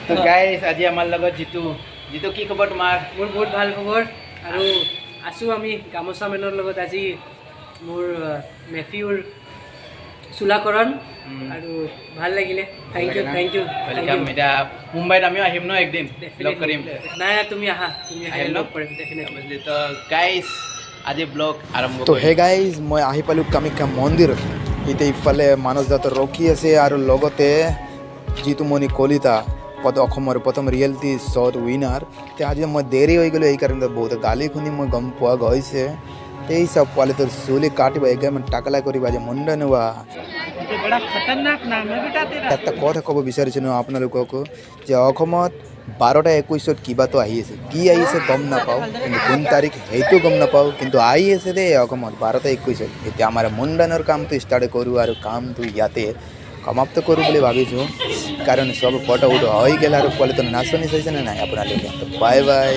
তো গাইজ আজি আমাৰ লগত জিতু জিতু কি খবৰ তোমাৰ? মোৰ বহুত ভাল খবৰ আৰু আছোঁ আমি গামোচা মেনৰ লগত আজি মোৰ নেফিউৰ চুলাকৰণ আৰু ভাল লাগিলে থেংক ইউ ৱেলকাম। এতিয়া মুম্বাইত আমিও আহিম ন একদিন লগ কৰিম। নাই তুমি আহা আহিম ন? লগ কৰিম ডেফিনেটলি। তো গাইজ আজি ব্লগ আৰম্ভ তো হে গাইজ মই আহি পালোঁ কামাখ্যা মন্দিৰ। এতিয়া ইফালে মানস দাঁত ৰখি আছে আৰু লগতে জিতুমণি কলিতা অসমৰ প্ৰথম ৰিয়েলিটি শ্ব'ত উইনাৰ। এতিয়া আজি মই দেৰি হৈ গ'লোঁ এইকাৰণে বহুত গালি শুনি মই গম পোৱা গৈছে। এই চব পোৱালি তোৰ চুলি কাটিব একদম টাকলা কৰিব আজি মুণ্ডন হোৱা। এটা কথা ক'ব বিচাৰিছোঁ ন আপোনালোকক যে অসমত 12:21 কিবাটো আহি আছে, কি আহিছে গম নাপাওঁ, কিন্তু কোন তাৰিখ সেইটো গম নাপাওঁ, কিন্তু আহি আছে দেই অসমত 12:21। এতিয়া আমাৰ মুণ্ডনৰ কামটো ষ্টাৰ্ট কৰোঁ আৰু কামটো ইয়াতে সমাপ্ত কৰোঁ বুলি ভাবিছোঁ, কাৰণ চব ফটো উঠ হৈ গ'ল আৰু পোৱালিটো নাচনি চাইছেনে নাই আপোনালোকে। Bye bye.